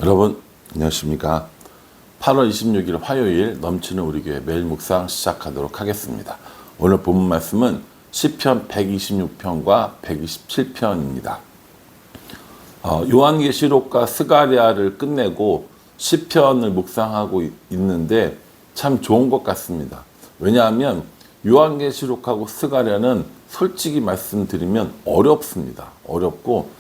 여러분 안녕하십니까. 8월 26일 화요일 넘치는 우리 교회 매일 묵상 시작하도록 하겠습니다. 오늘 본문 말씀은 시편 126편과 127편입니다. 요한계시록과 스가랴를 끝내고 시편을 묵상하고 있는데 참 좋은 것 같습니다. 왜냐하면 요한계시록하고 스가랴는 솔직히 말씀드리면 어렵습니다. 어렵고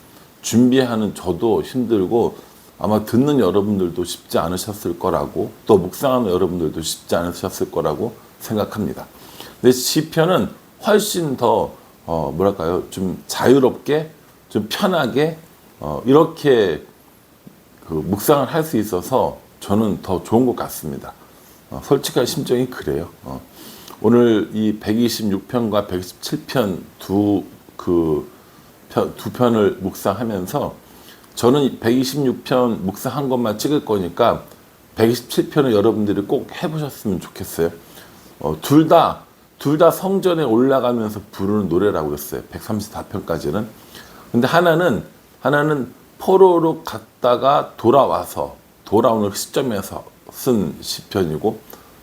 준비하는 저도 힘들고 아마 듣는 여러분들도 쉽지 않으셨을 거라고, 또 묵상하는 여러분들도 쉽지 않으셨을 거라고 생각합니다. 근데 시편은 훨씬 더 좀 자유롭게, 좀 편하게 이렇게 묵상을 할 수 있어서 저는 더 좋은 것 같습니다. 솔직한 심정이 그래요. 오늘 이 126편과 117편 두 편을 묵상하면서 저는 126편 묵상한 것만 찍을 거니까 127편을 여러분들이 꼭 해보셨으면 좋겠어요. 둘 다 성전에 올라가면서 부르는 노래라고 했어요. 134편까지는. 근데 하나는 포로로 갔다가 돌아오는 시점에서 쓴 시편이고,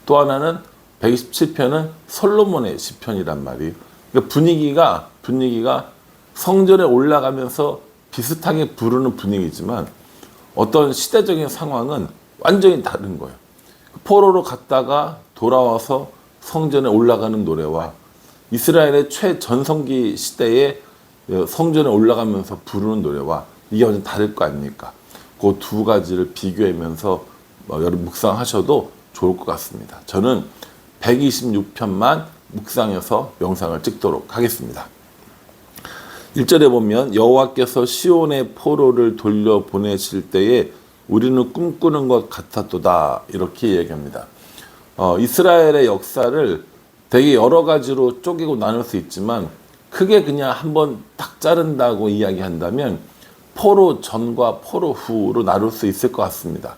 또 하나는 127편은 솔로몬의 시편이란 말이에요. 그러니까 분위기가 성전에 올라가면서 비슷하게 부르는 분위기지만 어떤 시대적인 상황은 완전히 다른 거예요. 포로로 갔다가 돌아와서 성전에 올라가는 노래와 이스라엘의 최전성기 시대에 성전에 올라가면서 부르는 노래와 이게 완전 다를 거 아닙니까? 그 두 가지를 비교하면서 여러분 묵상하셔도 좋을 것 같습니다. 저는 126편만 묵상해서 영상을 찍도록 하겠습니다. 1절에 보면 여호와께서 시온의 포로를 돌려보내실 때에 우리는 꿈꾸는 것 같았도다, 이렇게 얘기합니다. 이스라엘의 역사를 되게 여러 가지로 쪼개고 나눌 수 있지만 크게 그냥 한번 딱 자른다고 이야기한다면 포로 전과 포로 후로 나눌 수 있을 것 같습니다.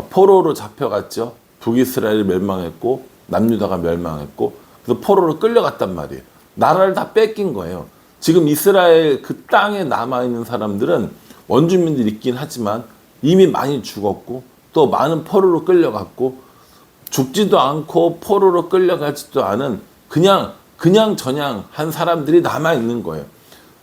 포로로 잡혀갔죠. 북이스라엘이 멸망했고 남유다가 멸망했고, 그래서 포로로 끌려갔단 말이에요. 나라를 다 뺏긴 거예요. 지금 이스라엘 그 땅에 남아있는 사람들은 원주민들이 있긴 하지만 이미 많이 죽었고, 또 많은 포로로 끌려갔고, 죽지도 않고 포로로 끌려가지도 않은 그냥 전향 한 사람들이 남아있는 거예요.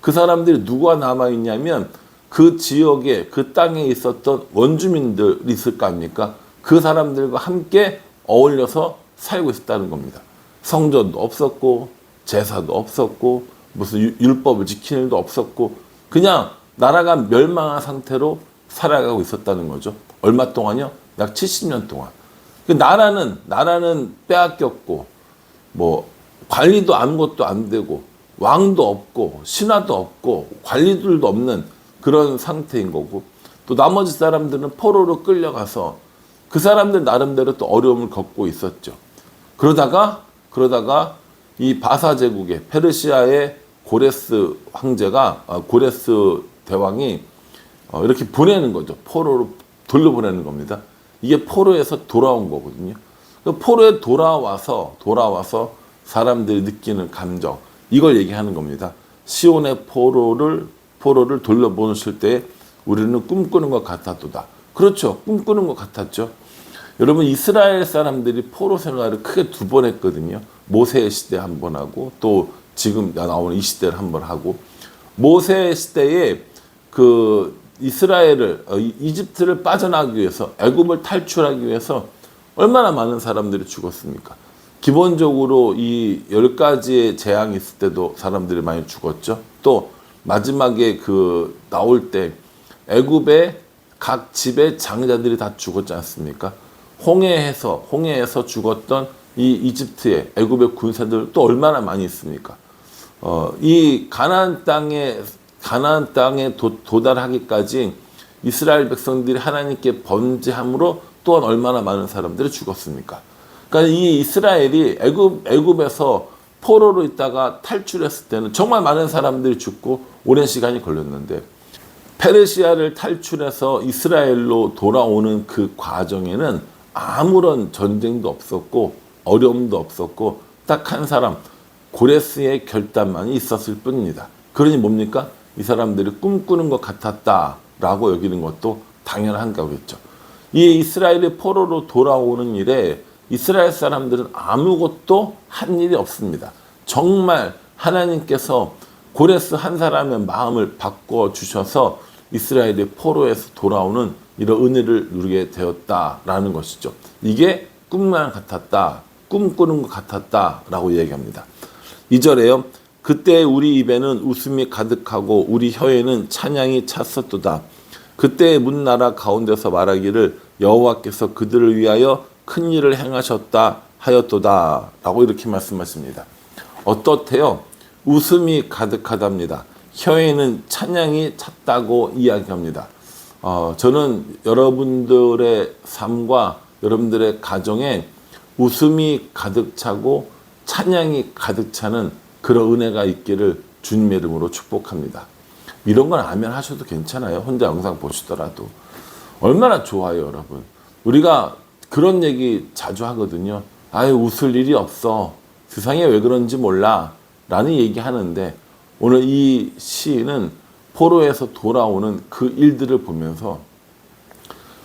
그 사람들이 누가 남아있냐면 그 지역에, 그 땅에 있었던 원주민들이 있을 거 아닙니까? 그 사람들과 함께 어울려서 살고 있었다는 겁니다. 성전도 없었고 제사도 없었고 무슨 율법을 지키는 일도 없었고 그냥 나라가 멸망한 상태로 살아가고 있었다는 거죠. 얼마 동안요? 약 70년 동안. 나라는 빼앗겼고 관리도 아무것도 안 되고 왕도 없고 신하도 없고 관리들도 없는 그런 상태인 거고, 또 나머지 사람들은 포로로 끌려가서 그 사람들 나름대로 또 어려움을 겪고 있었죠. 그러다가 이 바사 제국의 페르시아의 고레스 대왕이 이렇게 보내는 거죠. 포로로 돌려보내는 겁니다. 이게 포로에서 돌아온 거거든요. 포로에 돌아와서 사람들이 느끼는 감정, 이걸 얘기하는 겁니다. 시온의 포로를 돌려보내실 때 우리는 꿈꾸는 것 같았도다. 그렇죠. 꿈꾸는 것 같았죠. 여러분, 이스라엘 사람들이 포로 생활을 크게 두 번 했거든요. 모세 시대 한 번 하고, 또 지금 나오는 이 시대를 한 번 하고. 모세 시대에 이집트를 빠져나가기 위해서, 애굽을 탈출하기 위해서 얼마나 많은 사람들이 죽었습니까? 기본적으로 이 10가지의 재앙이 있을 때도 사람들이 많이 죽었죠. 또 마지막에 나올 때 애굽의 각 집의 장자들이 다 죽었지 않습니까? 홍해에서 죽었던 이 이집트의, 애굽의 군사들 또 얼마나 많이 있습니까? 이 가나안 땅에 도달하기까지 이스라엘 백성들이 하나님께 번제함으로 또한 얼마나 많은 사람들이 죽었습니까? 그러니까 이 이스라엘이 애굽에서 포로로 있다가 탈출했을 때는 정말 많은 사람들이 죽고 오랜 시간이 걸렸는데, 페르시아를 탈출해서 이스라엘로 돌아오는 그 과정에는 아무런 전쟁도 없었고 어려움도 없었고 딱 한 사람, 고레스의 결단만이 있었을 뿐입니다. 그러니 뭡니까? 이 사람들이 꿈꾸는 것 같았다라고 여기는 것도 당연한가 그랬죠. 이 이스라엘이 포로로 돌아오는 일에 이스라엘 사람들은 아무것도 한 일이 없습니다. 정말 하나님께서 고레스 한 사람의 마음을 바꿔 주셔서 이스라엘이 포로에서 돌아오는 이런 은혜를 누리게 되었다라는 것이죠. 이게 꿈만 같았다, 꿈꾸는 것 같았다라고 얘기합니다. 2절에요. 그때 우리 입에는 웃음이 가득하고 우리 혀에는 찬양이 찼었도다. 그때 문나라 가운데서 말하기를 여호와께서 그들을 위하여 큰 일을 행하셨다 하였도다 라고 이렇게 말씀하십니다. 어떻대요? 웃음이 가득하답니다. 혀에는 찬양이 찼다고 이야기합니다. 저는 여러분들의 삶과 여러분들의 가정에 웃음이 가득 차고 찬양이 가득 차는 그런 은혜가 있기를 주님의 이름으로 축복합니다. 이런 건 아멘 하셔도 괜찮아요. 혼자 영상 보시더라도. 얼마나 좋아요, 여러분. 우리가 그런 얘기 자주 하거든요. 아유, 웃을 일이 없어. 세상에 왜 그런지 몰라. 라는 얘기 하는데 오늘 이 시인은 포로에서 돌아오는 그 일들을 보면서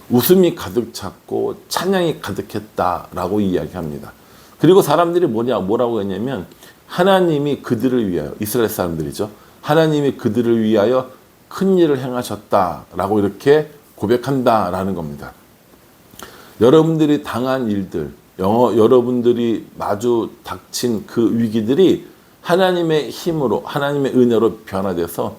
웃음이 가득 찼고 찬양이 가득했다라고 이야기합니다. 그리고 사람들이 뭐라고 했냐면 하나님이 그들을 위하여, 이스라엘 사람들이죠. 하나님이 그들을 위하여 큰 일을 행하셨다라고 이렇게 고백한다라는 겁니다. 여러분들이 당한 일들, 여러분들이 마주 닥친 그 위기들이 하나님의 힘으로, 하나님의 은혜로 변화돼서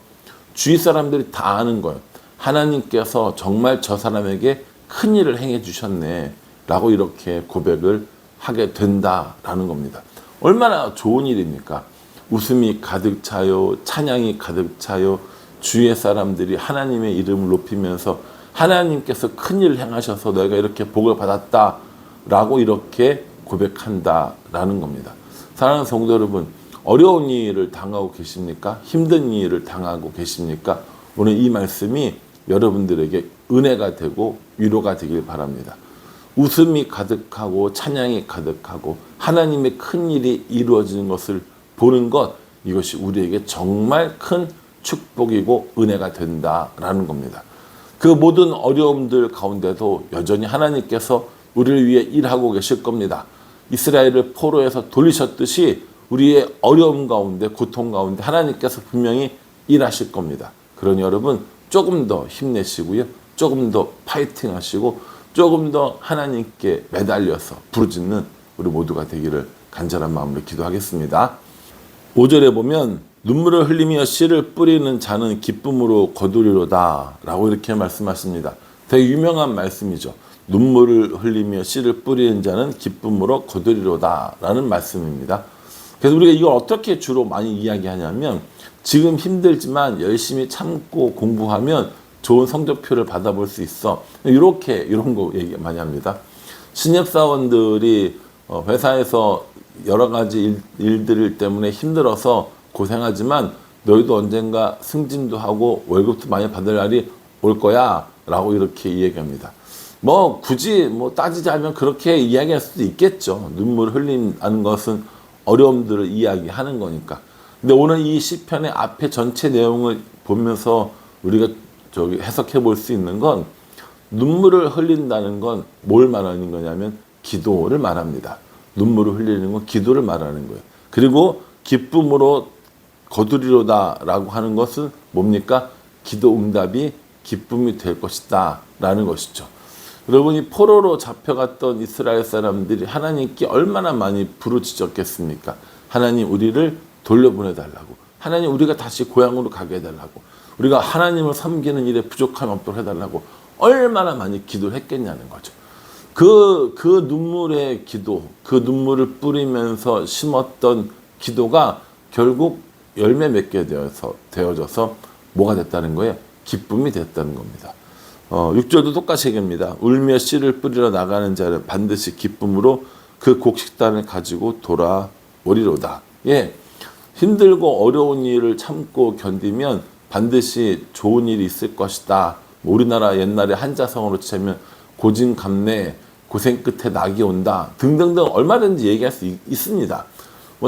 주위 사람들이 다 아는 거예요. 하나님께서 정말 저 사람에게 큰 일을 행해 주셨네 라고 이렇게 고백을 하게 된다라는 겁니다. 얼마나 좋은 일입니까? 웃음이 가득 차요, 찬양이 가득 차요, 주위의 사람들이 하나님의 이름을 높이면서 하나님께서 큰 일을 행하셔서 너희가 이렇게 복을 받았다 라고 이렇게 고백한다라는 겁니다. 사랑하는 성도 여러분, 어려운 일을 당하고 계십니까? 힘든 일을 당하고 계십니까? 오늘 이 말씀이 여러분들에게 은혜가 되고 위로가 되길 바랍니다. 웃음이 가득하고 찬양이 가득하고 하나님의 큰 일이 이루어지는 것을 보는 것, 이것이 우리에게 정말 큰 축복이고 은혜가 된다라는 겁니다. 그 모든 어려움들 가운데도 여전히 하나님께서 우리를 위해 일하고 계실 겁니다. 이스라엘을 포로에서 돌리셨듯이 우리의 어려움 가운데, 고통 가운데 하나님께서 분명히 일하실 겁니다. 그러니 여러분 조금 더 힘내시고요. 조금 더 파이팅 하시고 조금 더 하나님께 매달려서 부르짖는 우리 모두가 되기를 간절한 마음으로 기도하겠습니다. 5절에 보면 눈물을 흘리며 씨를 뿌리는 자는 기쁨으로 거두리로다 라고 이렇게 말씀하십니다. 되게 유명한 말씀이죠. 눈물을 흘리며 씨를 뿌리는 자는 기쁨으로 거두리로다 라는 말씀입니다. 그래서 우리가 이걸 어떻게 주로 많이 이야기하냐면 지금 힘들지만 열심히 참고 공부하면 좋은 성적표를 받아볼 수 있어. 이런 거 얘기 많이 합니다. 신입사원들이 회사에서 여러 가지 일들 때문에 힘들어서 고생하지만 너희도 언젠가 승진도 하고 월급도 많이 받을 날이 올 거야 라고 이렇게 이야기합니다. 굳이 따지자면 그렇게 이야기할 수도 있겠죠. 눈물 흘린다는 것은 어려움들을 이야기하는 거니까. 근데 오늘 이 시편의 앞에 전체 내용을 보면서 우리가 해석해 볼 수 있는 건 눈물을 흘린다는 건 뭘 말하는 거냐면 기도를 말합니다. 눈물을 흘리는 건 기도를 말하는 거예요. 그리고 기쁨으로 거두리로다 라고 하는 것은 뭡니까? 기도 응답이 기쁨이 될 것이다 라는 것이죠. 여러분이 포로로 잡혀갔던 이스라엘 사람들이 하나님께 얼마나 많이 부르짖었겠습니까? 하나님 우리를 돌려보내달라고, 하나님 우리가 다시 고향으로 가게 해달라고, 우리가 하나님을 섬기는 일에 부족함이 없도록 해달라고 얼마나 많이 기도를 했겠냐는 거죠. 그 눈물의 기도, 그 눈물을 뿌리면서 심었던 기도가 결국 열매 맺게 되어져서 뭐가 됐다는 거예요? 기쁨이 됐다는 겁니다. 6절도 똑같이 얘기합니다. 울며 씨를 뿌리러 나가는 자는 반드시 기쁨으로 그 곡식단을 가지고 돌아오리로다. 예, 힘들고 어려운 일을 참고 견디면 반드시 좋은 일이 있을 것이다. 우리나라 옛날에 한자성어로 치면 고진감래, 고생 끝에 낙이 온다 등등등 얼마든지 얘기할 수 있습니다.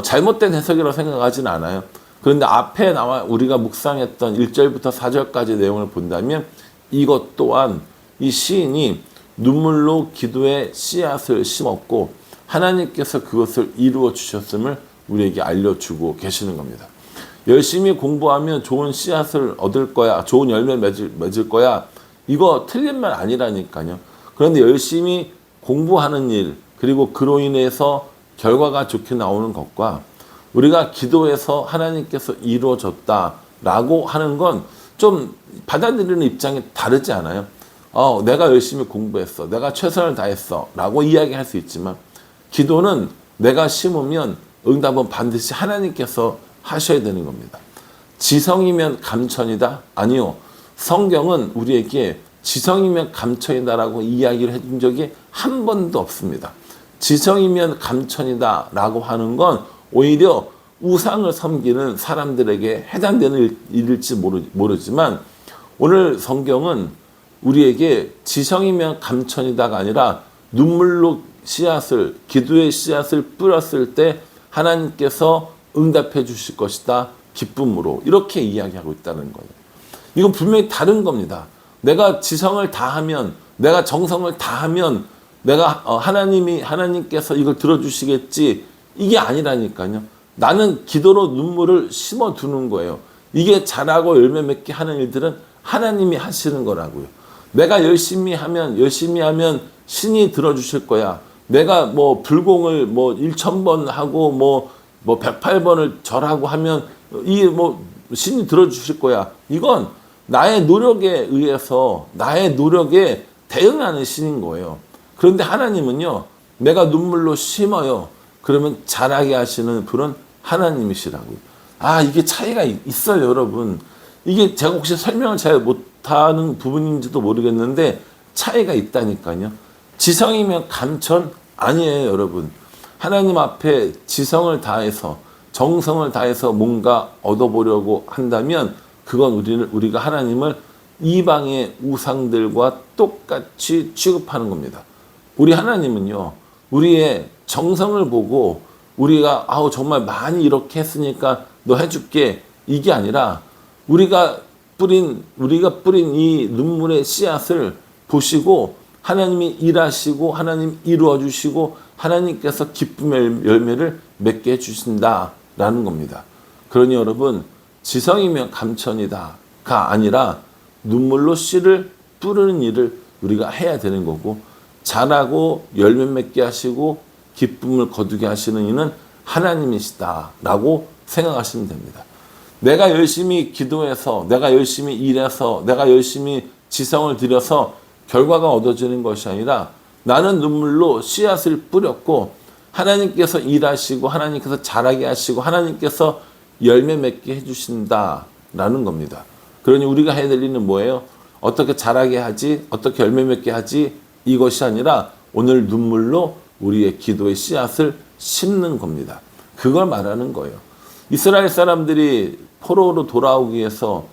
잘못된 해석이라고 생각하지는 않아요. 그런데 앞에 우리가 묵상했던 1절부터 4절까지 내용을 본다면 이것 또한 이 시인이 눈물로 기도의 씨앗을 심었고 하나님께서 그것을 이루어 주셨음을 우리에게 알려주고 계시는 겁니다. 열심히 공부하면 좋은 씨앗을 얻을 거야, 좋은 열매 맺을 거야, 이거 틀린 말 아니라니까요. 그런데 열심히 공부하는 일, 그리고 그로 인해서 결과가 좋게 나오는 것과 우리가 기도해서 하나님께서 이루어졌다라고 하는 건 좀 받아들이는 입장이 다르지 않아요? 내가 열심히 공부했어, 내가 최선을 다했어 라고 이야기할 수 있지만, 기도는 내가 심으면 응답은 반드시 하나님께서 하셔야 되는 겁니다. 지성이면 감천이다? 아니요. 성경은 우리에게 지성이면 감천이다라고 이야기를 해준 적이 한 번도 없습니다. 지성이면 감천이다 라고 하는 건 오히려 우상을 섬기는 사람들에게 해당되는 일일지 모르지만, 오늘 성경은 우리에게 지성이면 감천이다가 아니라 눈물로 씨앗을, 기도의 씨앗을 뿌렸을 때 하나님께서 응답해 주실 것이다, 기쁨으로, 이렇게 이야기하고 있다는 거예요. 이건 분명히 다른 겁니다. 내가 지성을 다하면, 내가 정성을 다하면 내가 하나님께서 이걸 들어주시겠지, 이게 아니라니까요. 나는 기도로 눈물을 심어두는 거예요. 이게 자라고 열매 맺게 하는 일들은 하나님이 하시는 거라고요. 내가 열심히 하면 신이 들어주실 거야. 내가 불공을 1000번 하고 108번을 절하고 하면 신이 들어주실 거야. 이건 나의 노력에 의해서, 나의 노력에 대응하는 신인 거예요. 그런데 하나님은요, 내가 눈물로 심어요. 그러면 자라게 하시는 분은 하나님이시라고요. 이게 차이가 있어요, 여러분. 이게 제가 혹시 설명을 잘 못하는 부분인지도 모르겠는데 차이가 있다니까요. 지성이면 감천 아니에요, 여러분. 하나님 앞에 지성을 다해서, 정성을 다해서 뭔가 얻어보려고 한다면 그건 우리가 하나님을 이방의 우상들과 똑같이 취급하는 겁니다. 우리 하나님은요, 우리의 정성을 보고 우리가 정말 많이 이렇게 했으니까 너 해줄게, 이게 아니라 우리가 뿌린 이 눈물의 씨앗을 보시고 하나님이 일하시고 하나님 이루어 주시고 하나님께서 기쁨의 열매를 맺게 해주신다라는 겁니다. 그러니 여러분, 지성이면 감천이다가 아니라 눈물로 씨를 뿌리는 일을 우리가 해야 되는 거고, 자라고 열매 맺게 하시고 기쁨을 거두게 하시는 이는 하나님이시다라고 생각하시면 됩니다. 내가 열심히 기도해서, 내가 열심히 일해서, 내가 열심히 지성을 들여서 결과가 얻어지는 것이 아니라 나는 눈물로 씨앗을 뿌렸고 하나님께서 일하시고 하나님께서 자라게 하시고 하나님께서 열매 맺게 해주신다라는 겁니다. 그러니 우리가 해야 될 일은 뭐예요? 어떻게 자라게 하지? 어떻게 열매 맺게 하지? 이것이 아니라 오늘 눈물로 우리의 기도의 씨앗을 심는 겁니다. 그걸 말하는 거예요. 이스라엘 사람들이 포로로 돌아오기 위해서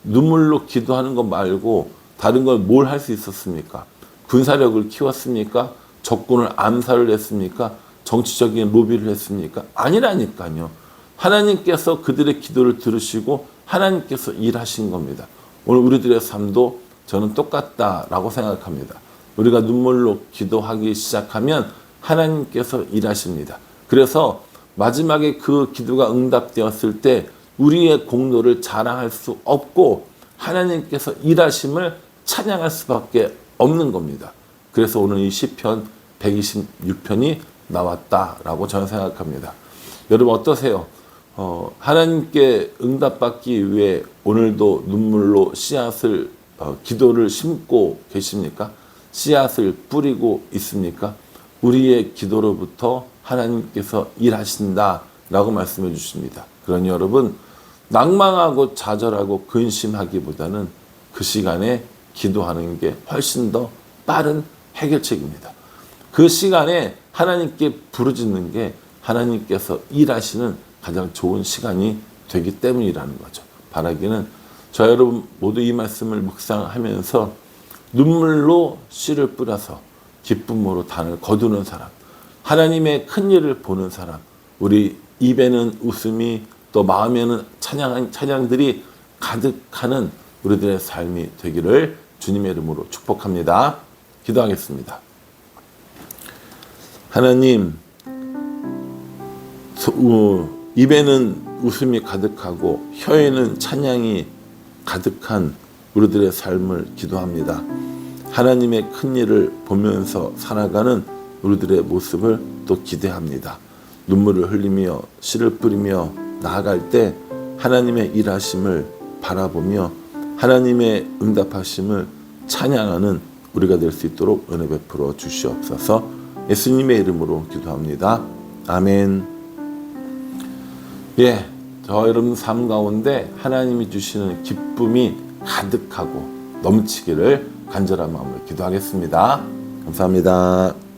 눈물로 기도하는 것 말고 다른 걸 뭘 할 수 있었습니까? 군사력을 키웠습니까? 적군을 암살을 했습니까? 정치적인 로비를 했습니까? 아니라니까요. 하나님께서 그들의 기도를 들으시고 하나님께서 일하신 겁니다. 오늘 우리들의 삶도 저는 똑같다라고 생각합니다. 우리가 눈물로 기도하기 시작하면 하나님께서 일하십니다. 그래서 마지막에 그 기도가 응답되었을 때 우리의 공로를 자랑할 수 없고 하나님께서 일하심을 찬양할 수밖에 없는 겁니다. 그래서 오늘 이 시편 126편이 나왔다라고 저는 생각합니다. 여러분 어떠세요? 하나님께 응답받기 위해 오늘도 눈물로 씨앗을 기도를 심고 계십니까? 씨앗을 뿌리고 있습니까? 우리의 기도로부터 하나님께서 일하신다라고 말씀해 주십니다. 그러니 여러분, 낭망하고 좌절하고 근심하기보다는 그 시간에 기도하는 게 훨씬 더 빠른 해결책입니다. 그 시간에 하나님께 부르짖는 게 하나님께서 일하시는 가장 좋은 시간이 되기 때문이라는 거죠. 바라기는 저 여러분 모두 이 말씀을 묵상하면서 눈물로 씨를 뿌려서 기쁨으로 단을 거두는 사람, 하나님의 큰 일을 보는 사람, 우리 입에는 웃음이 또 마음에는 찬양들이 가득하는 우리들의 삶이 되기를 주님의 이름으로 축복합니다. 기도하겠습니다. 하나님, 입에는 웃음이 가득하고 혀에는 찬양이 가득한 우리들의 삶을 기도합니다. 하나님의 큰 일을 보면서 살아가는 우리들의 모습을 또 기대합니다. 눈물을 흘리며 씨를 뿌리며 나아갈 때 하나님의 일하심을 바라보며 하나님의 응답하심을 찬양하는 우리가 될 수 있도록 은혜 베풀어 주시옵소서. 예수님의 이름으로 기도합니다. 아멘. 예, 저 여러분 삶 가운데 하나님이 주시는 기쁨이 가득하고 넘치기를 간절한 마음으로 기도하겠습니다. 감사합니다.